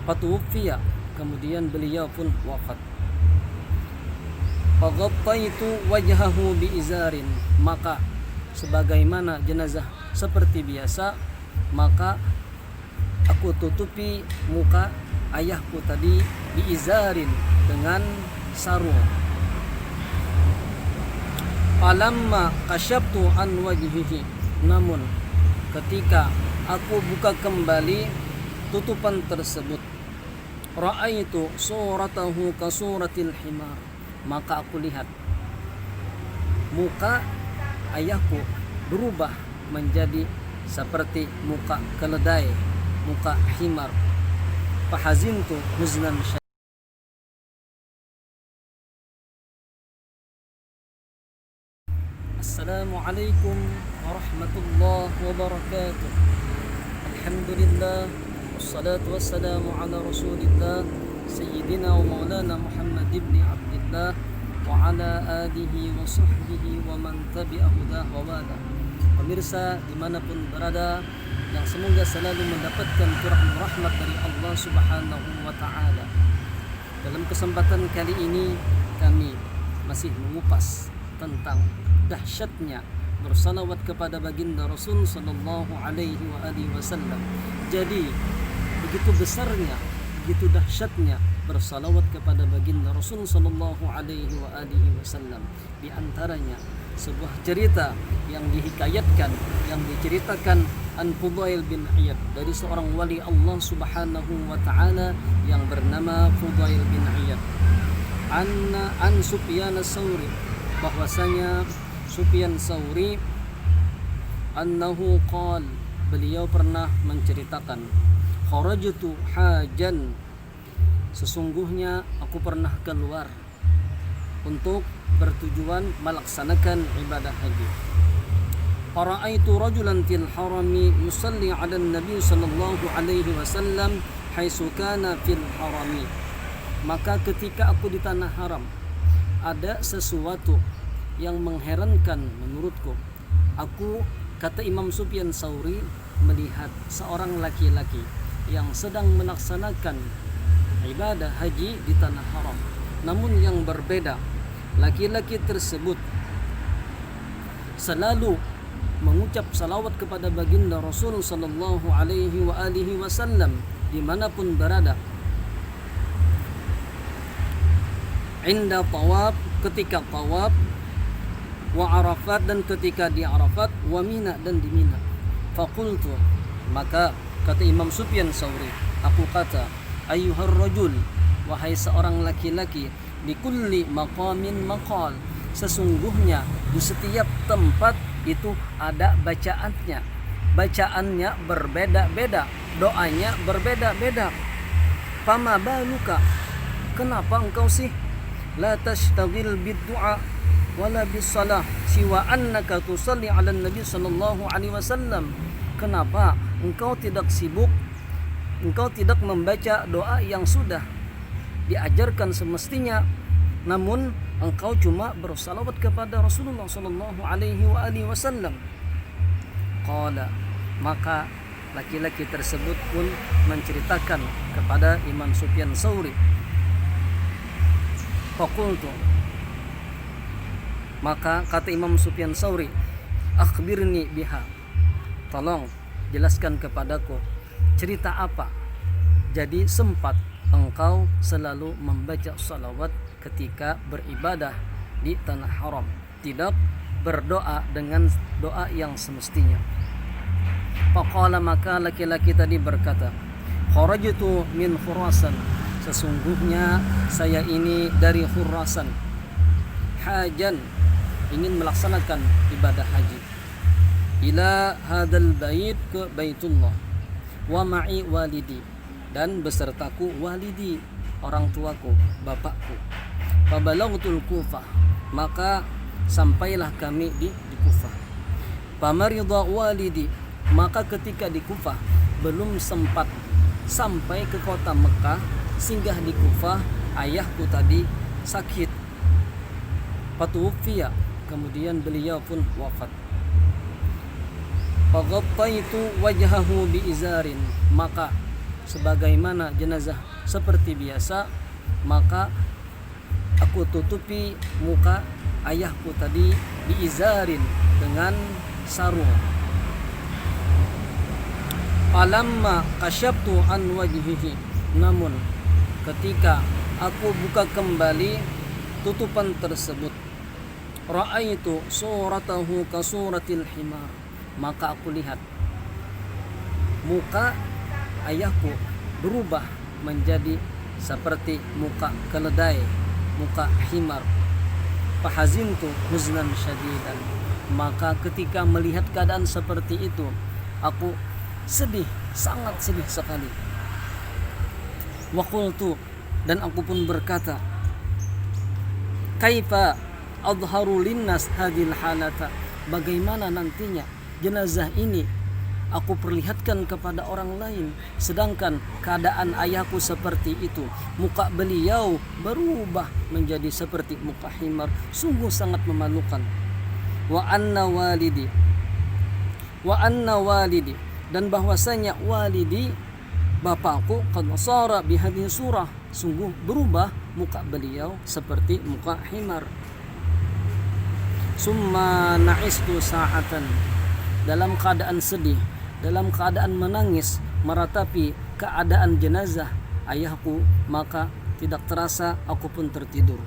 Fatuwfiya, kemudian beliau pun wafat. Faghattaitu wajhahu biizarin, maka sebagaimana jenazah seperti biasa, maka aku tutupi muka ayahku tadi biizarin, dengan sarung. Falamma kasyabtu an wajhihi, namun ketika aku buka kembali tutupan tersebut, ra'aitu suratahu ka suratil himar, maka aku lihat muka ayahku berubah menjadi seperti muka keledai, muka himar. Fahazintu huznan syadid. Assalamualaikum warahmatullahi wabarakatuh. Alhamdulillah, wassalatu wassalamu ala rasulillah, sayyidina wa maulana Muhammad ibn Abdullah, wa ala alihi wa sahbihi wa man tabi'a hudah wa wala. Pemirsa dimanapun berada, yang semoga selalu mendapatkan curah rahmat dari Allah subhanahu wa ta'ala. Dalam kesempatan kali ini kami masih mengupas tentang dahsyatnya bersalawat kepada baginda Rasul sallallahu alaihi wasallam. Jadi begitu besarnya, begitu dahsyatnya bersalawat kepada baginda Rasul sallallahu alaihi wasallam. Di antaranya sebuah cerita yang dihikayatkan, yang diceritakan an Fudail bin Iyad, dari seorang wali Allah subhanahu wa ta'ala yang bernama Fudail bin Iyad, an Sufyan as-Sauri, bahwasanya Sufyan Sauri annahu qal, beliau pernah menceritakan, kharajtu hajan, sesungguhnya aku pernah keluar untuk bertujuan melaksanakan ibadah haji. Fara'aitu rajulan fil harami yusalli 'ala an-nabi sallallahu alaihi wasallam haitsu kana fil harami. Maka ketika aku di tanah haram, ada sesuatu yang mengherankan menurutku. Aku, kata Imam Sufyan Sauri, melihat seorang laki-laki yang sedang melaksanakan ibadah haji di tanah haram. Namun yang berbeda, laki-laki tersebut selalu mengucap salawat kepada baginda Rasul sallallahu alaihi wasallam dimanapun berada. Inda tawaf, ketika tawaf, wa Arafat, dan ketika di Arafat, wa Mina, dan di Mina. Faqultu, maka kata Imam Sufyan Sauri, aku kata, ayyuhar rajul, wahai seorang laki-laki, di kulli maqamin maqal, sesungguhnya di setiap tempat itu ada bacaannya. Bacaannya berbeda-beda, doanya berbeda-beda. Fama baluka, kenapa engkau sih la tashtagil bid-du'a wala bis-salah siwa annaka tusalli 'ala nabi sallallahu alaihi wasallam? Kenapa engkau tidak sibuk, engkau tidak membaca doa yang sudah diajarkan semestinya, namun engkau cuma bersalawat kepada Rasulullah sallallahu alaihi wasallam? Qala, maka laki-laki tersebut pun menceritakan kepada Imam Sufyan Sauri. Faqultu, maka kata Imam Sufyan Sauri, akhbirni biha, tolong jelaskan kepadaku cerita apa jadi sempat engkau selalu membaca salawat ketika beribadah di tanah haram, tidak berdoa dengan doa yang semestinya. Faqala, maka laki-laki tadi berkata, kharajtu min Khurasan, sesungguhnya saya ini dari Khurasan, hajan, ingin melaksanakan ibadah haji, ila hadal bait, ke Baitullah, wa ma'i walidi, dan besertaku walidi, orang tuaku, bapakku. Fabalaghtul Kufah, maka sampailah kami di Kufah. Famarida walidi, maka ketika di Kufah belum sempat sampai ke kota Mekah, singgah di Kufah, ayahku tadi sakit. Fatuwfiya, kemudian beliau pun wafat. Faghattaitu wajhahu biizarin, maka sebagaimana jenazah seperti biasa, maka aku tutupi muka ayahku tadi biizarin, dengan sarung. Falamma kasyabtu an wajhihi, namun ketika aku buka kembali tutupan tersebut, ra'aitu suratahu ka suratil himar, maka aku lihat muka ayahku berubah menjadi seperti muka keledai, muka himar. Fahazintu huznan syadidan, maka ketika melihat keadaan seperti itu, aku sedih, sangat sedih sekali. Wa qultu, dan aku pun berkata, kaifa adharu linnas hadhil halata, bagaimana nantinya jenazah ini aku perlihatkan kepada orang lain, sedangkan keadaan ayahku seperti itu, muka beliau berubah menjadi seperti muka himar, sungguh sangat memalukan. Wa anna walidi, dan bahwasanya walidi, bapakku, qad sara bihadhihi surah, sungguh berubah muka beliau seperti muka himar. Summa na'istu sa'atan, dalam keadaan sedih, dalam keadaan menangis meratapi keadaan jenazah ayahku, maka tidak terasa aku pun tertidur.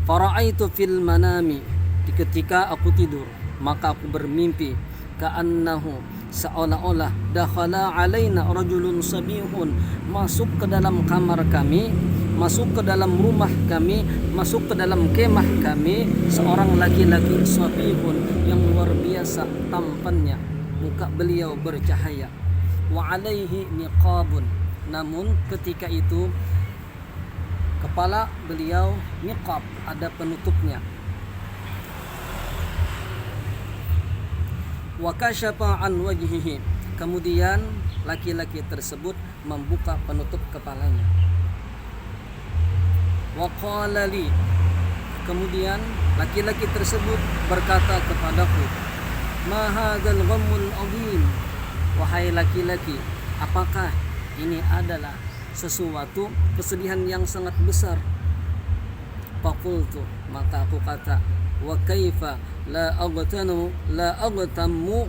Fara'aitu fil manami, ketika aku tidur maka aku bermimpi, ka'annahu, seolah-olah, dakhala alaina rajulun sabihun, masuk ke dalam kamar kami, masuk ke dalam rumah kami, masuk ke dalam kemah kami, seorang laki-laki sabihun yang luar biasa tampannya, muka beliau bercahaya. Wa alaihi niqabun, namun ketika itu kepala beliau niqab, ada penutupnya. Wa kasyafa an wajhihi, kemudian laki-laki tersebut membuka penutup kepalanya. Wa qala li, kemudian laki-laki tersebut berkata kepadaku, ma hadzal ghammul azim, wahai laki-laki, apakah ini adalah sesuatu kesedihan yang sangat besar? Faqultu, maka aku kata, wa kaifa la aghtamu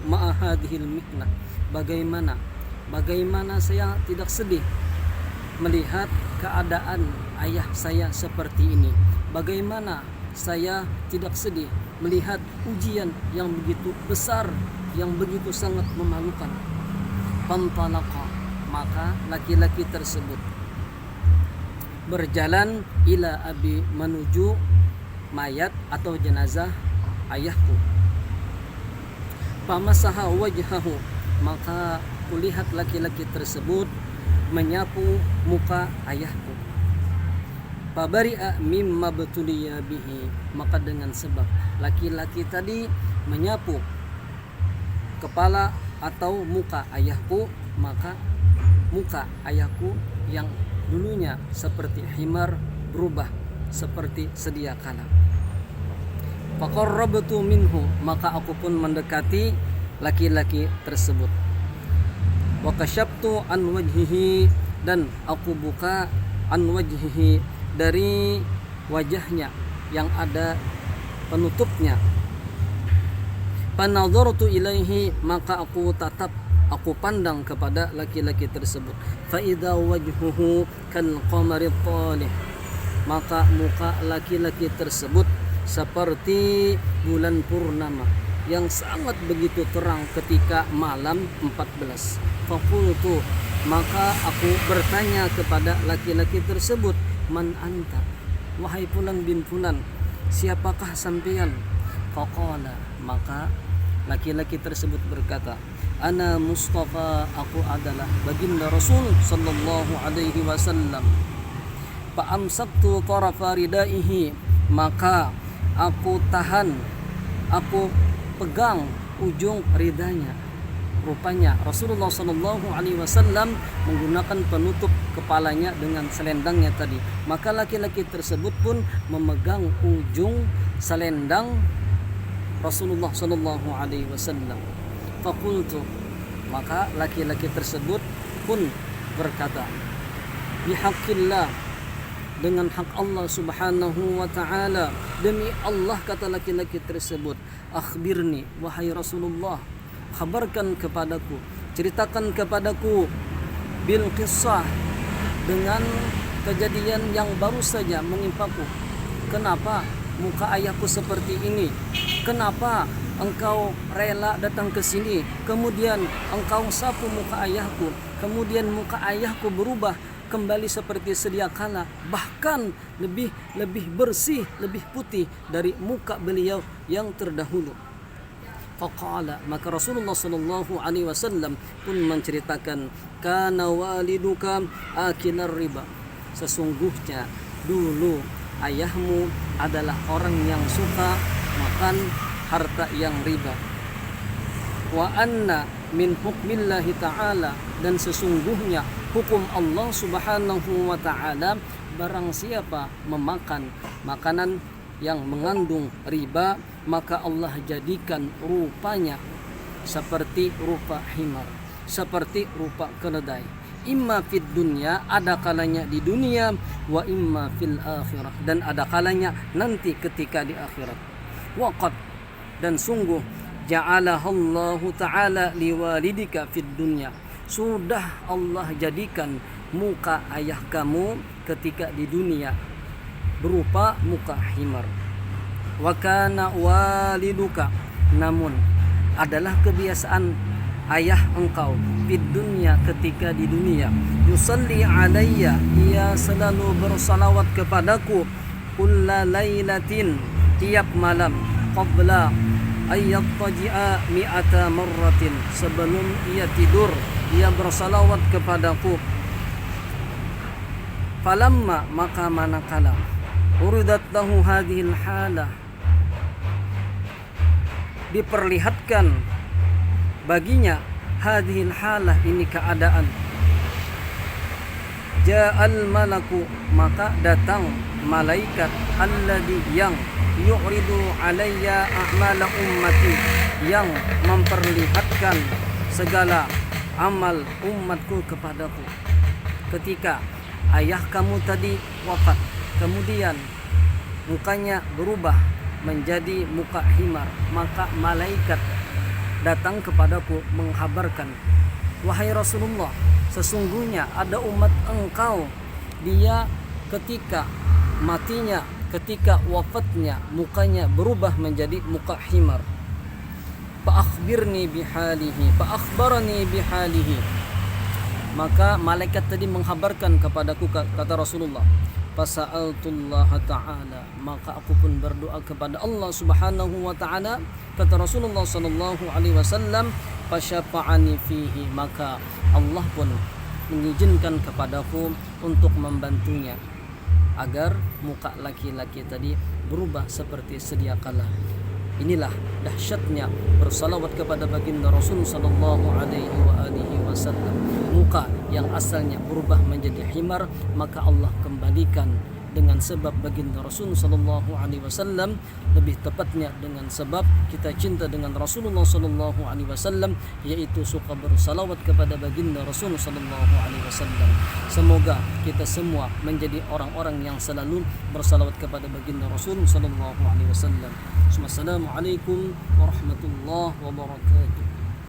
ma'a hadhil miknah, bagaimana saya tidak sedih melihat keadaan ayah saya seperti ini, bagaimana saya tidak sedih melihat ujian yang begitu besar, yang begitu sangat memalukan. Pantalaqa, maka laki-laki tersebut berjalan ila abi, menuju mayat atau jenazah ayahku. Famasaha wajhahu, maka kulihat laki-laki tersebut menyapu muka ayahku. Fabari'a mimma btuliya bihi, maka dengan sebab laki-laki tadi menyapu kepala atau muka ayahku, maka muka ayahku yang dulunya seperti himar berubah seperti sedia kala. Faqarrabtu minhu, maka aku pun mendekati laki-laki tersebut. Wa kasyabtu an wajhihi, dan aku buka an wajhihi, dari wajahnya yang ada penutupnya. Panadhartu ilaihi, maka aku tatap, aku pandang kepada laki-laki tersebut. Fa idza wajhuhu kal qamari thalih, maka muka laki-laki tersebut seperti bulan purnama yang sangat begitu terang ketika malam 14. Faqultu, maka aku bertanya kepada laki-laki tersebut, man anta, wahai fulan bin fulan, siapakah sampean? Faqala, maka laki-laki tersebut berkata, ana Mustafa, aku adalah baginda Rasul sallallahu alaihi wasallam. Fa amsaktu tarafa ridaihi, maka aku tahan, aku pegang ujung ridanya. Rupanya Rasulullah sallallahu alaihi wasallam menggunakan penutup kepalanya dengan selendangnya tadi. Maka laki-laki tersebut pun memegang ujung selendang Rasulullah sallallahu alaihi wasallam. Faqultu, maka laki-laki tersebut pun berkata, bihaqqillah, dengan hak Allah subhanahu wa ta'ala, demi Allah, kata laki-laki tersebut, akhbirni, wahai Rasulullah, kabarkan kepadaku, ceritakan kepadaku, bil qissah, dengan kejadian yang baru saja menimpaku. Kenapa muka ayahku seperti ini? Kenapa engkau rela datang ke sini, kemudian engkau sapu muka ayahku, kemudian muka ayahku berubah kembali seperti sedia kala, bahkan lebih bersih, lebih putih dari muka beliau yang terdahulu. Faqala, maka Rasulullah sallallahu alaihi wasallam pun menceritakan, kana waliduka akilar riba, sesungguhnya dulu ayahmu adalah orang yang suka makan harta yang riba. Wa anna min hukmillahi ta'ala, dan sesungguhnya hukum Allah subhanahu wa ta'ala, barang siapa memakan makanan yang mengandung riba, maka Allah jadikan rupanya seperti rupa himar, seperti rupa keledai. Imma fid dunya, ada kalanya di dunia, wa imma fil akhirah, dan ada kalanya nanti ketika di akhirat. Waqad, dan sungguh, ja'alahallahu ta'ala liwalidika fid dunya, sudah Allah jadikan muka ayah kamu ketika di dunia berupa muka himar. Wa kana waliduka, namun adalah kebiasaan ayah engkau fid dunya, ketika di dunia, yusalli alayya, ia selalu bersalawat kepadaku, kulla lailatin, tiap malam, qabla ayyattaji'a mi'ata marratin, sebelum ia tidur ia bersalawat kepadaku. Falamma, maka manakala, uridat lahu hadhil halah, diperlihatkan baginya hadhil halah, ini keadaan, ja'al malaku, maka datang malaikat, alladhi, yang yu'ridu alayya a'mala ummati, yang memperlihatkan segala amal umatku kepadaku. Ketika ayah kamu tadi wafat, kemudian mukanya berubah menjadi muka himar, maka malaikat datang kepadaku menghabarkan, wahai Rasulullah, sesungguhnya ada umat engkau, dia ketika matinya, ketika wafatnya, mukanya berubah menjadi muka himar. Fa'akhbirni bihalihi, fa'akhbarani bihalihi, maka malaikat tadi menghabarkan kepadaku, kata Rasulullah. Fasa'altullah ta'ala, maka aku pun berdoa kepada Allah subhanahu wa ta'ala, kata Rasulullah sallallahu alaihi wasallam, fasyafa'ani fihi, maka Allah pun mengizinkan kepadaku untuk membantunya agar muka laki-laki tadi berubah seperti sedia kala. Inilah dahsyatnya bersalawat kepada baginda Rasul sallallahu alaihi wasallam. Muka yang asalnya berubah menjadi himar, maka Allah kembalikan dengan sebab baginda Rasul sallallahu alaihi wasallam, lebih tepatnya dengan sebab kita cinta dengan Rasulullah sallallahu alaihi wasallam, yaitu suka bersalawat kepada baginda Rasul sallallahu alaihi wasallam. Semoga kita semua menjadi orang-orang yang selalu bersalawat kepada baginda Rasul sallallahu alaihi wasallam. Assalamualaikum warahmatullahi wabarakatuh.